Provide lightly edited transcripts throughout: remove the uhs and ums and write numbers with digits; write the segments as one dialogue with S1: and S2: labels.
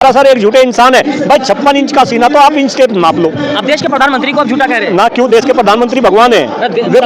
S1: Sir एक झूठे इंसान है भाई। 56 इंच का सीना तो आप इंच टेप नाप लो।
S2: अब देश के प्रधानमंत्री को आप झूठा कह रहे हैं
S1: ना क्यों, देश के प्रधानमंत्री भगवान है, वे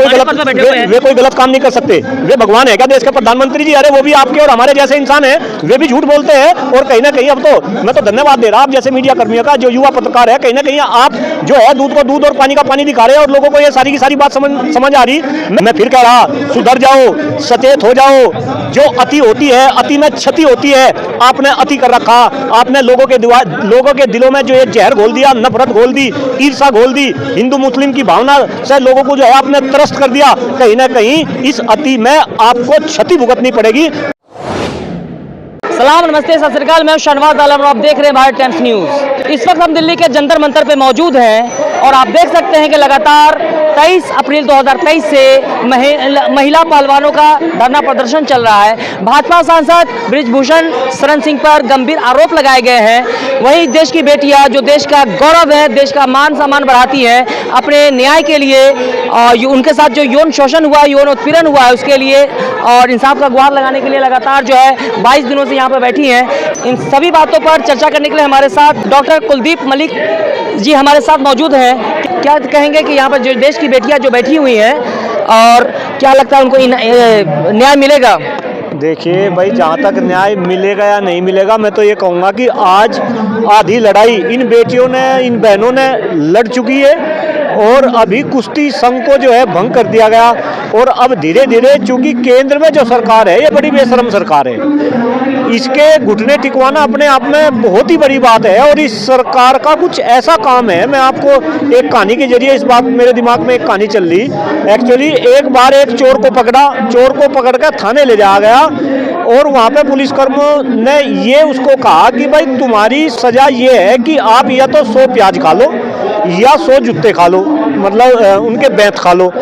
S1: कोई गलत काम नहीं कर सकते। वे भगवान है क्या देश के प्रधानमंत्री जी? अरे वो भी आपके और हमारे जैसे इंसान है, वे भी झूठ बोलते हैं। और कहीं ना कहीं अब तो मैं तो धन्यवाद दे रहा आप जैसे मीडिया कर्मियों का, जो युवा पत्रकार है, कहीं ना कहीं आप जो है दूध को दूध और पानी का पानी दिखा रहे हैं और लोगों को ये सारी की सारी बात समझ आ रही। मैं फिर कह रहा, सुधर जाओ, सचेत हो जाओ। जो अति होती है, अति में क्षति होती है। आपने अति कर रखा, आपने लोगों के दिलों में जो ये जहर घोल दिया, नफरत घोल दी, ईर्ष्या घोल दी, हिंदू मुस्लिम की भावना से लोगों को जो है आपने त्रस्त कर दिया। कहीं ना कहीं इस अति में आपको क्षति भुगतनी पड़ेगी।
S2: सलाम, नमस्ते, सत श्री अकाल। मैं शहनवाज आलम और आप देख रहे हैं भारत टाइम्स न्यूज। इस वक्त हम दिल्ली के जंतर मंतर पे मौजूद हैं और आप देख सकते हैं कि लगातार 23 अप्रैल 2023 से महिला पहलवानों का धरना प्रदर्शन चल रहा है। भाजपा सांसद बृजभूषण शरण सिंह पर गंभीर आरोप लगाए गए हैं। वहीं देश की बेटियां जो देश का गौरव है, देश का मान सम्मान बढ़ाती हैं, अपने न्याय के लिए उनके साथ जो यौन शोषण हुआ, यौन उत्पीड़न हुआ है, उसके लिए और इंसाफ का गुहार लगाने के लिए लगातार जो है 22 दिनों से यहाँ पर बैठी हैं। इन सभी बातों पर चर्चा करने के लिए हमारे साथ डॉक्टर कुलदीप मलिक जी हमारे साथ मौजूद हैं। क्या कहेंगे कि यहाँ पर जो देश की बेटियां जो बैठी हुई हैं और क्या लगता है उनको न्याय मिलेगा?
S1: देखिए भाई, जहाँ तक न्याय मिलेगा या नहीं मिलेगा, मैं तो ये कहूँगा कि आज आधी लड़ाई इन बेटियों ने, इन बहनों ने लड़ चुकी है और अभी कुश्ती संघ को जो है भंग कर दिया गया। और अब धीरे धीरे, चूंकि केंद्र में जो सरकार है ये बड़ी बेशरम सरकार है, इसके घुटने टिकवाना अपने आप में बहुत ही बड़ी बात है। और इस सरकार का कुछ ऐसा काम है, मैं आपको एक कहानी के जरिए, इस बात मेरे दिमाग में एक कहानी चल रही। एक्चुअली एक बार एक चोर को पकड़ कर थाने ले जाया गया और वहाँ पे पुलिसकर्मियों ने ये उसको कहा कि भाई तुम्हारी सजा ये है कि आप या तो 100 प्याज खा लो या 100 जूते खा लो, मतलब उनके बैंत खा लो।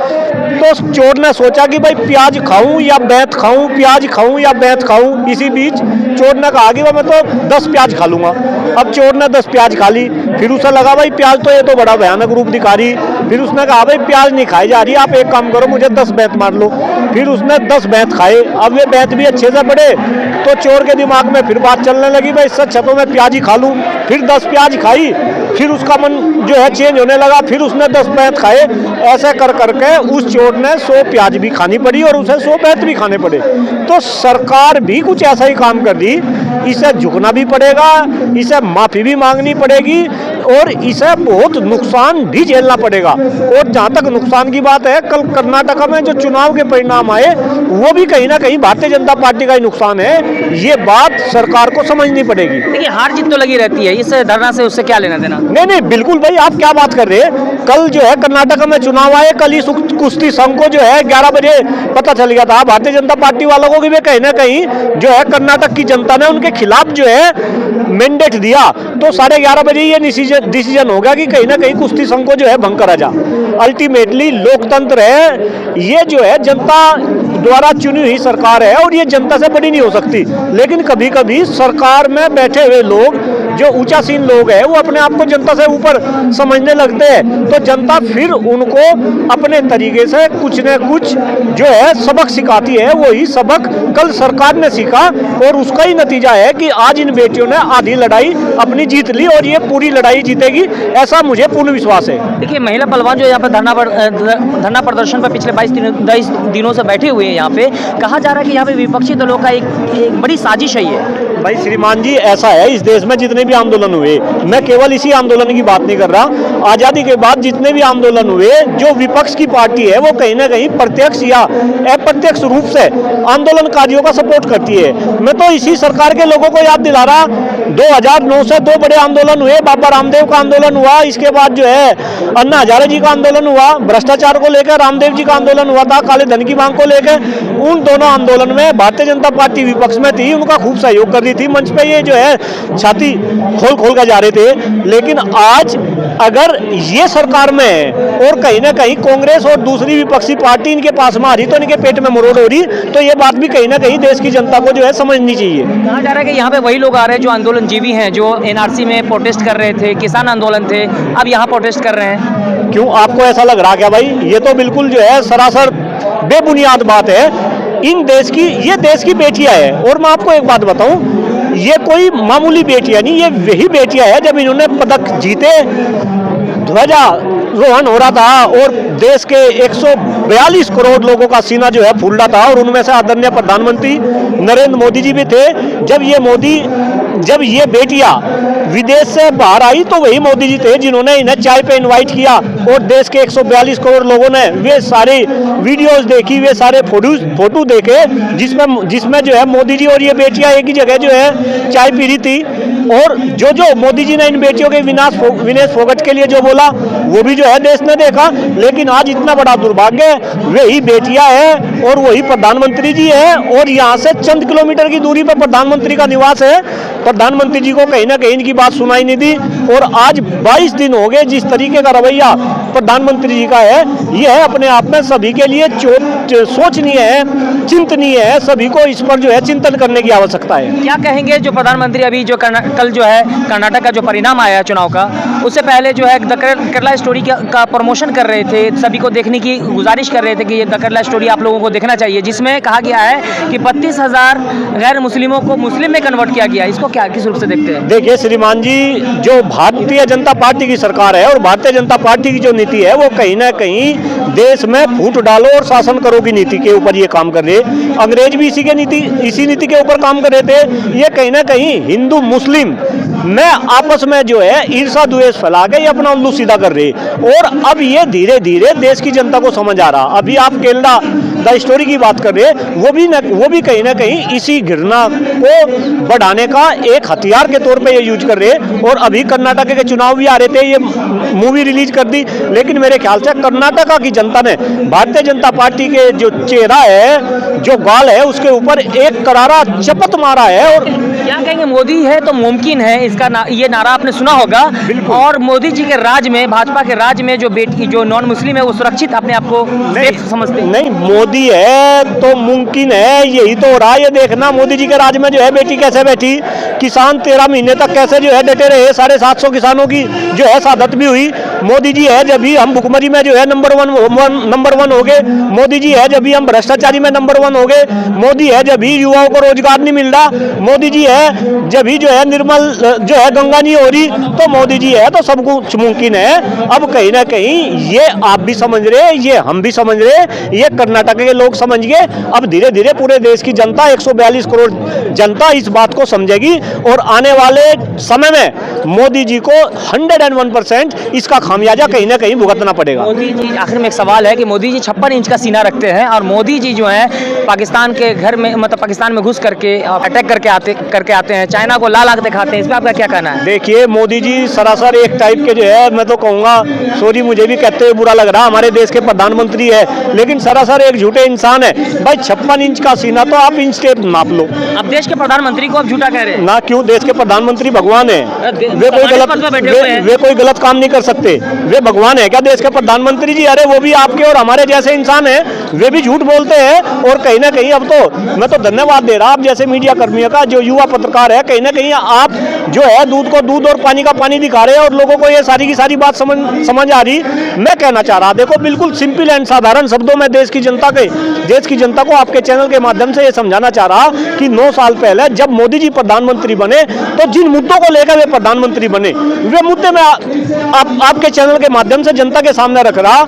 S1: तो चोर ने सोचा कि भाई प्याज खाऊं या बैंत खाऊं, प्याज खाऊं या बैंत खाऊं। इसी बीच चोर ने कहा कि भाई मैं तो 10 प्याज खा लूंगा। अब चोर ने 10 प्याज खा ली। फिर उसे लगा भाई प्याज तो ये तो बड़ा भयानक रूप दिखा रही। फिर उसने कहा भाई प्याज नहीं खाई जा रही, आप एक काम करो मुझे 10 बैंत मार लो। फिर उसने 10 बैंत खाए। अब ये बैंत भी अच्छे से पड़े तो चोर के दिमाग में फिर बात चलने लगी, भाई इससे अच्छा तो मैं प्याज ही खा लूँ। फिर 10 प्याज खाई। फिर उसका मन जो है चेंज होने लगा, फिर उसने 10 बैंत खाए। ऐसे कर करके उस चोर ने 100 प्याज भी खानी पड़ी और उसे 100 बैंत भी खाने पड़े। तो सरकार भी कुछ ऐसा ही काम कर रही। इसे झुकना भी पड़ेगा, इसे माफी भी मांगनी पड़ेगी और इसे बहुत नुकसान भी झेलना पड़ेगा। और जहाँ तक नुकसान की बात है, कल कर्नाटक में जो चुनाव के परिणाम आए वो भी कहीं ना कहीं भारतीय जनता पार्टी का ही नुकसान है। ये बात सरकार को समझनी पड़ेगी।
S2: देखिए, हार जीत तो लगी रहती है, इस धरना से उससे क्या लेना देना?
S1: नहीं, बिल्कुल भाई, आप क्या बात कर रहे हैं। कल जो है कर्नाटक में चुनाव आए, कल ही कुश्ती संघ को जो है 11 बजे पता चल गया था। भारतीय जनता पार्टी वालों को भी कहीं ना कहीं जो है कर्नाटक की जनता ने उनके खिलाफ जो है मैंडेट दिया। तो 11:30 बजे ये डिसीजन होगा कि कहीं ना कहीं कुश्ती संघ को जो है भंग करा जा। अल्टीमेटली लोकतंत्र है, ये जो है जनता द्वारा चुनी हुई सरकार है और ये जनता से बड़ी नहीं हो सकती। लेकिन कभी कभी सरकार में बैठे हुए लोग, जो ऊंचासीन लोग हैं, वो अपने आप को जनता से ऊपर समझने लगते हैं। तो जनता फिर उनको अपने तरीके से कुछ न कुछ जो है सबक सिखाती है। वही सबक कल सरकार ने सीखा और उसका ही नतीजा है कि आज इन बेटियों ने आधी लड़ाई अपनी जीत ली और ये पूरी लड़ाई जीतेगी, ऐसा मुझे पूर्ण विश्वास है।
S2: देखिए, महिला पहलवान जो यहाँ पर धरना प्रदर्शन पर पिछले 22 दिनों से बैठे हुए हैं, यहाँ पे कहा जा रहा है कि यहाँ पे विपक्षी दलों का एक बड़ी साजिश है ये।
S1: भाई श्रीमान जी, ऐसा है, इस देश में जितने भी आंदोलन हुए, मैं केवल इसी आंदोलन की बात नहीं कर रहा, आजादी के बाद जितने भी आंदोलन हुए, जो विपक्ष की पार्टी है वो कहीं ना कहीं प्रत्यक्ष या अप्रत्यक्ष रूप से आंदोलनकारियों का सपोर्ट करती है। मैं तो इसी सरकार के लोगों को याद दिला रहा, 2009 से 2 बड़े आंदोलन हुए। बाबा रामदेव का आंदोलन हुआ, इसके बाद जो है अन्ना हजारे जी का आंदोलन हुआ, भ्रष्टाचार को लेकर रामदेव जी का आंदोलन हुआ था, काले धन की मांग को लेकर। उन दोनों आंदोलन में भारतीय जनता पार्टी विपक्ष में थी, उनका खूब सहयोग कर रही थी। मंच पे ये जो है छाती खोल कर जा रहे थे। लेकिन आज अगर ये सरकार में है और कहीं ना कहीं कांग्रेस और दूसरी विपक्षी पार्टी इनके पास में आ रही, तो इनके पेट में मरोड़ हो रही, तो ये बात भी कहीं ना कहीं देश की जनता को जो है समझनी चाहिए।
S2: कहा जा रहा है कि यहाँ पे वही लोग आ रहे हैं जो आंदोलनजीवी हैं, जो एनआरसी में प्रोटेस्ट कर रहे थे, किसान आंदोलन थे, अब यहाँ प्रोटेस्ट कर रहे हैं।
S1: क्यों, आपको ऐसा लग रहा क्या भाई? ये तो बिल्कुल जो है सरासर बेबुनियाद बात है। ये देश की बेटियां है। और मैं आपको एक बात बताऊं, ये कोई मामूली बेटियां नहीं, ये वही बेटियां है जब इन्होंने पदक जीते, ध्वजारोहण हो रहा था और देश के 142 करोड़ लोगों का सीना जो है फूल रहा था, और उनमें से आदरणीय प्रधानमंत्री नरेंद्र मोदी जी भी थे। जब ये बेटियां विदेश से बाहर आई तो वही मोदी जी थे जिन्होंने इन्हें चाय पे इनवाइट किया, और देश के 142 करोड़ लोगों ने वे सारे वीडियोस देखी, वे सारे फोटो देखे जिसमें जो है मोदी जी और ये बेटियां एक ही जगह जो है चाय पी रही थी। और जो मोदी जी ने इन बेटियों के विनेश फोगट के लिए जो बोला वो भी जो है देश ने देखा। लेकिन आज इतना बड़ा दुर्भाग्य, वही बेटियां हैं और वही प्रधानमंत्री जी है, और यहाँ से चंद किलोमीटर की दूरी पर प्रधानमंत्री का निवास है। प्रधानमंत्री जी को कहीं ना कहीं इनकी बात सुनाई नहीं दी, और आज 22 दिन हो गए जिस तरीके का रवैया प्रधानमंत्री जी का है, यह अपने आप में सभी के लिए सोचनीय है, चिंतनीय है। सभी को इस पर जो है चिंतन करने की आवश्यकता है।
S2: क्या कहेंगे जो प्रधानमंत्री अभी जो कल जो है कर्नाटक का जो परिणाम आया चुनाव का, उससे पहले जो है द केरला स्टोरी का प्रमोशन कर रहे थे, सभी को देखने की गुजारिश कर रहे थे कि ये द केरला स्टोरी आप लोगों को देखना चाहिए, जिसमें कहा गया है कि 32,000 गैर मुस्लिमों को मुस्लिम में कन्वर्ट किया गया। इसको क्या किस रूप से देखते हैं?
S1: देखिए श्रीमान जी, जो भारतीय जनता पार्टी की सरकार है और भारतीय जनता पार्टी की जो नीति है वो कहीं ना कहीं देश में फूट डालो और शासन करो की नीति के ऊपर ये काम कर रहे हैं। अंग्रेज भी इसी नीति के ऊपर काम कर रहे थे। ये कहीं ना कहीं हिंदू मुस्लिम में आपस में जो है ईर्षा द्वेष फैला के ये अपना उल्लू सीधा कर रहे, और अब ये धीरे धीरे देश की जनता को समझ आ रहा। अभी आप केरला द स्टोरी की बात कर रहे हैं, वो भी कहीं ना कहीं इसी घृणा को बढ़ाने का एक हथियार के तौर पे ये यूज कर रहे हैं। और अभी कर्नाटक के चुनाव भी आ रहे थे, ये मूवी रिलीज कर दी, लेकिन मेरे ख्याल से कर्नाटका की जनता ने भारतीय जनता पार्टी के जो चेहरा है, जो गाल है, उसके ऊपर एक करारा चपत मारा है। और
S2: क्या कहेंगे, मोदी है तो मुमकिन है, इसका ये नारा आपने सुना होगा। और मोदी जी के राज में, भाजपा के राज में जो बेटी जो नॉन मुस्लिम है वो सुरक्षित अपने आप को सेफ समझते हैं?
S1: नहीं, मोदी है तो मुमकिन है, यही तो हो रहा है। ये देखना मोदी जी के राज में जो है बेटी कैसे बैठी, किसान 13 महीने तक कैसे जो है डटे रहे, 750 किसानों की जो है शहादत भी हुई। मोदी जी है जब भी हम भुखमरी में जो है नंबर वन हो गए, मोदी जी है जब भी हम भ्रष्टाचारी में नंबर 1 हो गए, मोदी है जब भी युवाओं को रोजगार नहीं मिल रहा, मोदी जी है जब भी जो है निर्मल जो है गंगा नहीं हो रही, तो मोदी जी है तो सब कुछ मुमकिन है। अब कहीं ना कहीं ये आप भी समझ रहे, ये हम भी समझ रहे, ये कर्नाटक के लोग समझ गए। अब धीरे धीरे पूरे देश की जनता, 142 करोड़ जनता इस बात को समझेगी, और आने वाले समय में मोदी जी को 101% इसका खामियाजा कहीं ना कहीं भुगतना पड़ेगा।
S2: मोदी जी, आखिर में एक सवाल है कि मोदी जी 56 इंच का सीना रखते हैं, और मोदी जी जो है पाकिस्तान के घर में, मतलब पाकिस्तान में घुस करके अटैक करके आते हैं, चाइना को लाल आंख दिखाते हैं। इस पर आपका क्या कहना है?
S1: देखिए, मोदी जी सरासर एक टाइप के जो है, मैं तो कहूँगा, सॉरी मुझे भी कहते हुए बुरा लग रहा, हमारे देश के प्रधानमंत्री है, लेकिन सरासर एक झूठे इंसान है भाई। 56 इंच का सीना तो आप इंच टेप नाप लो।
S2: अब देश के प्रधानमंत्री को आप झूठा कह रहे हैं
S1: ना? क्यों? देश के प्रधानमंत्री भगवान है, वे कोई गलत काम नहीं कर सकते, वे भगवान है क्या देश के प्रधानमंत्री जी? अरे वो भी आपके और हमारे जैसे इंसान है, वे भी झूठ बोलते हैं। और कहीं ना कहीं अब तो मैं तो धन्यवाद दे रहा आप जैसे मीडिया कर्मियों का, जो युवा पत्रकार है, कहीं ना कहीं आप जो है दूध को दूध और पानी का पानी दिखा रहे हैं, और लोगों को ये सारी की सारी बात समझ आ रही। मैं कहना चाह रहा, देखो बिल्कुल सिंपल एंड साधारण शब्दों में देश की जनता को आपके चैनल के माध्यम से ये समझाना चाह रहा कि 9 साल पहले जब मोदी जी प्रधानमंत्री बने, तो जिन मुद्दों को लेकर वे प्रधानमंत्री बने, वे मुद्दे में आपके चैनल के माध्यम से जनता के सामने रख रहा।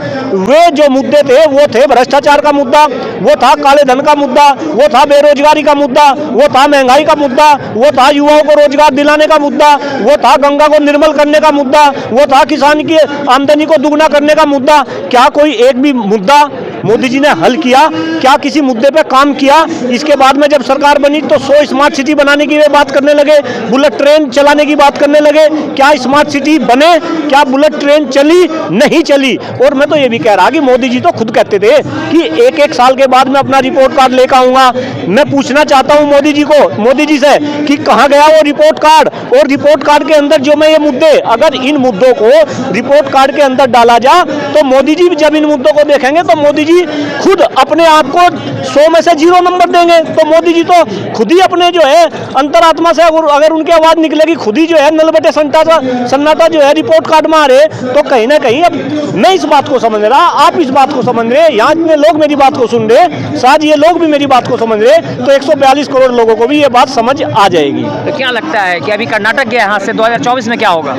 S1: वे जो मुद्दे थे वो थे भ्रष्टाचार का मुद्दा, वो था काले धन का मुद्दा, वो था बेरोजगारी का मुद्दा, वो था महंगाई का मुद्दा, वो था युवाओं को रोजगार दिलाने का मुद्दा, वो था गंगा को निर्मल करने का मुद्दा, वो था किसान की आमदनी को दुगना करने का मुद्दा। क्या कोई एक भी मुद्दा मोदी जी ने हल किया? क्या किसी मुद्दे पे काम किया? इसके बाद में जब सरकार बनी तो 100 स्मार्ट सिटी बनाने की वे बात करने लगे, बुलेट ट्रेन चलाने की बात करने लगे। क्या स्मार्ट सिटी बने? क्या बुलेट ट्रेन चली? नहीं चली। और मैं तो ये भी कह रहा कि मोदी जी तो खुद कहते थे कि एक साल के बाद मैं अपना रिपोर्ट कार्ड लेकर आऊंगा। मैं पूछना चाहता हूं मोदी जी से कि कहां गया वो रिपोर्ट कार्ड? और रिपोर्ट कार्ड के अंदर जो मैं ये मुद्दे, अगर इन मुद्दों को रिपोर्ट कार्ड के अंदर डाला जा, तो मोदी जी जब इन मुद्दों को देखेंगे तो मोदी जी मोदी खुद अपने आप को 100 में से 0 नंबर देंगे। तो मोदी जी तो खुद ही अपने जो है अंतरात्मा से अगर उनकी आवाज निकलेगी, खुद ही जो है नलबटे सन्नाटा जो है रिपोर्ट कार्ड में आ रहे, तो कहीं ना कहीं अब मैं इस बात को समझ रहा, आप इस बात को समझ रहे, यहाँ इतने लोग मेरी बात को सुन रहे, शायद ये लोग भी मेरी बात को समझ रहे, तो 142 करोड़ लोगों को भी ये बात समझ आ जाएगी।
S2: तो क्या लगता है कि अभी कर्नाटक गया यहाँ से 2024 में क्या होगा?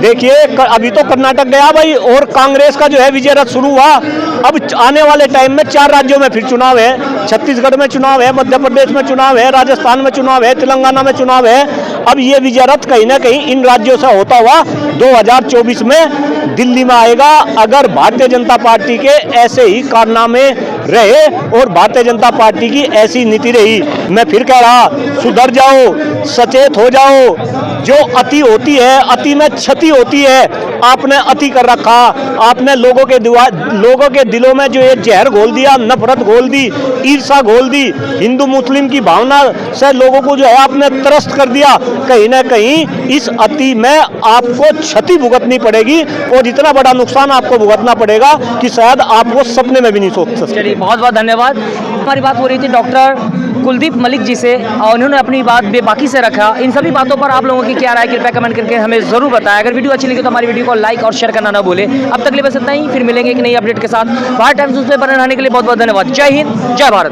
S1: देखिए अभी तो कर्नाटक गया भाई, और कांग्रेस का जो है विजय रथ शुरू हुआ। अब आने वाले टाइम में 4 राज्यों में फिर चुनाव है, छत्तीसगढ़ में चुनाव है, मध्य प्रदेश में चुनाव है, राजस्थान में चुनाव है, तेलंगाना में चुनाव है। अब ये विजय रथ कहीं ना कहीं इन राज्यों से होता हुआ 2024 में दिल्ली में आएगा, अगर भारतीय जनता पार्टी के ऐसे ही कारनामे रहे और भारतीय जनता पार्टी की ऐसी नीति रही। मैं फिर कह रहा, सुधर जाओ, सचेत हो जाओ। जो अति होती है, अति में क्षति होती है। आपने अति कर रखा, आपने लोगों के दिलों में जो ये जहर घोल दिया, नफरत घोल दी, ईर्षा घोल दी, हिंदू मुस्लिम की भावना से लोगों को जो है आपने त्रस्त कर दिया। कहीं ना कहीं इस अति में आपको क्षति भुगतनी पड़ेगी, और इतना बड़ा नुकसान आपको भुगतना पड़ेगा कि शायद आप वो सपने में भी नहीं सोच सकते।
S2: चलिए, बहुत बहुत धन्यवाद। हमारी बात हो रही थी डॉक्टर कुलदीप मलिक जी से, और उन्होंने अपनी बात बेबाकी से रखा। इन सभी बातों पर आप लोगों की क्या राय, कृपया कमेंट करके हमें जरूर बताएं। अगर वीडियो अच्छी लगी तो हमारी वीडियो को लाइक और शेयर करना ना भूलें। अब तक के लिए बस इतना ही, फिर मिलेंगे एक नई अपडेट के साथ। भारत टाइम्स न्यूज़ में बने रहने के लिए बहुत बहुत धन्यवाद। जय हिंद, जय भारत।